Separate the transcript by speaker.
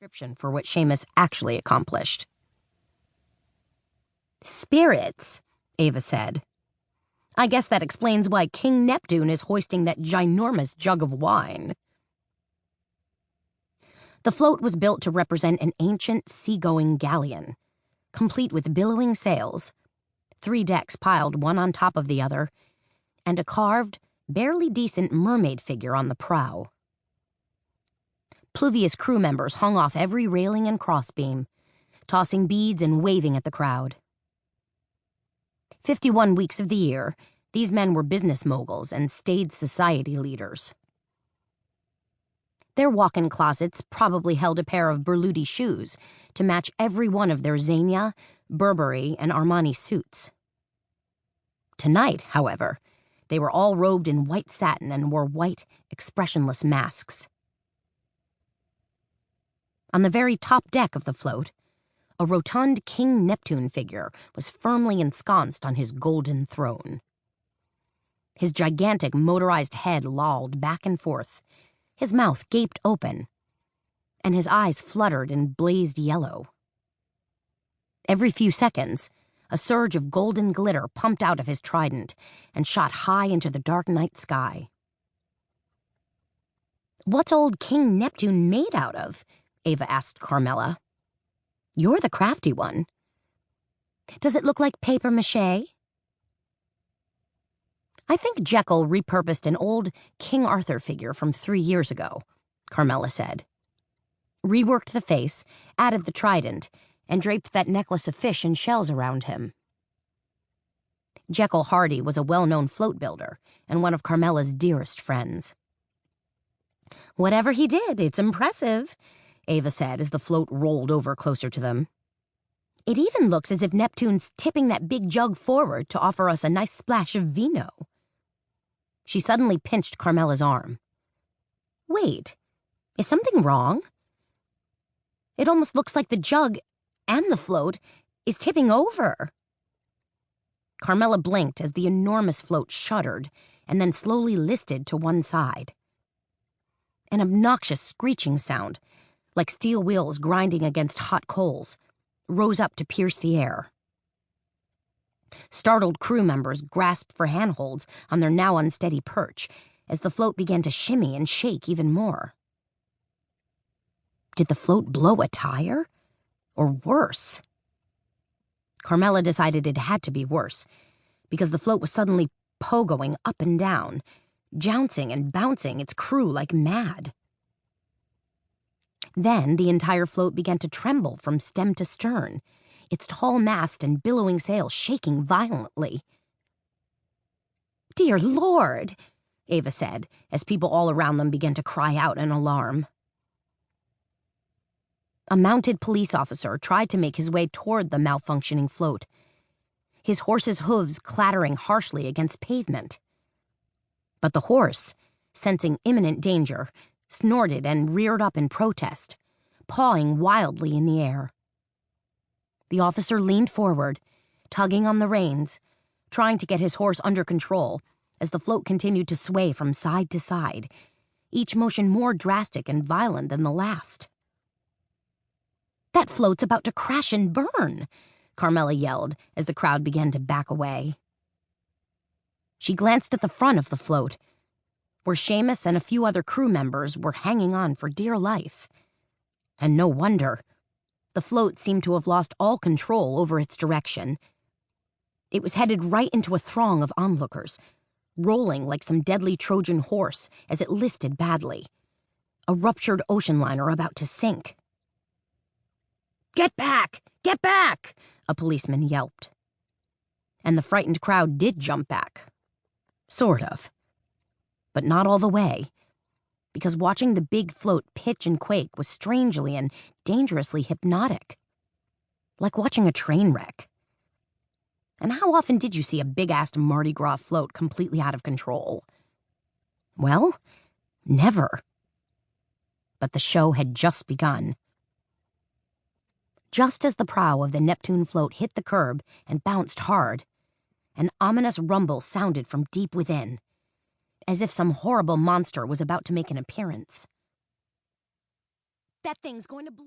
Speaker 1: description for what Shamus actually accomplished. "Spirits," Ava said. "I guess that explains why King Neptune is hoisting that ginormous jug of wine." The float was built to represent an ancient seagoing galleon, complete with billowing sails, 3 decks piled one on top of the other, and a carved, barely decent mermaid figure on the prow. Pluvius crew members hung off every railing and crossbeam, tossing beads and waving at the crowd. 51 weeks of the year, these men were business moguls and staid society leaders. Their walk-in closets probably held a pair of Berluti shoes to match every one of their Zegna, Burberry, and Armani suits. Tonight, however, they were all robed in white satin and wore white, expressionless masks. On the very top deck of the float, a rotund King Neptune figure was firmly ensconced on his golden throne. His gigantic motorized head lolled back and forth, his mouth gaped open, and his eyes fluttered and blazed yellow. Every few seconds, a surge of golden glitter pumped out of his trident and shot high into the dark night sky. "What's old King Neptune made out of?" Ava asked Carmela. "You're the crafty one. Does it look like papier-mâché?" "I think Jekyll repurposed an old King Arthur figure from 3 years ago," Carmela said. "Reworked the face, added the trident, and draped that necklace of fish and shells around him." Jekyll Hardy was a well-known float builder and one of Carmela's dearest friends. "Whatever he did, it's impressive," Ava said as the float rolled over closer to them. "It even looks as if Neptune's tipping that big jug forward to offer us a nice splash of vino." She suddenly pinched Carmela's arm. "Wait, is something wrong? It almost looks like the jug and the float is tipping over." Carmela blinked as the enormous float shuddered and then slowly listed to one side. An obnoxious screeching sound, like steel wheels grinding against hot coals, rose up to pierce the air. Startled crew members grasped for handholds on their now unsteady perch as the float began to shimmy and shake even more. Did the float blow a tire? Or worse? Carmela decided it had to be worse, because the float was suddenly pogoing up and down, jouncing and bouncing its crew like mad. Then the entire float began to tremble from stem to stern, its tall mast and billowing sails shaking violently. "Dear Lord," Ava said, as people all around them began to cry out in alarm. A mounted police officer tried to make his way toward the malfunctioning float, his horse's hooves clattering harshly against pavement. But the horse, sensing imminent danger, snorted and reared up in protest, pawing wildly in the air. The officer leaned forward, tugging on the reins, trying to get his horse under control as the float continued to sway from side to side, each motion more drastic and violent than the last. "That float's about to crash and burn," Carmela yelled as the crowd began to back away. She glanced at the front of the float, where Shamus and a few other crew members were hanging on for dear life. And no wonder. The float seemed to have lost all control over its direction. It was headed right into a throng of onlookers, rolling like some deadly Trojan horse as it listed badly. A ruptured ocean liner about to sink. "Get back! Get back!" a policeman yelped. And the frightened crowd did jump back. Sort of. But not all the way, because watching the big float pitch and quake was strangely and dangerously hypnotic. Like watching a train wreck. And how often did you see a big-assed Mardi Gras float completely out of control? Well, never. But the show had just begun. Just as the prow of the Neptune float hit the curb and bounced hard, an ominous rumble sounded from deep within, as if some horrible monster was about to make an appearance. That thing's going to blow.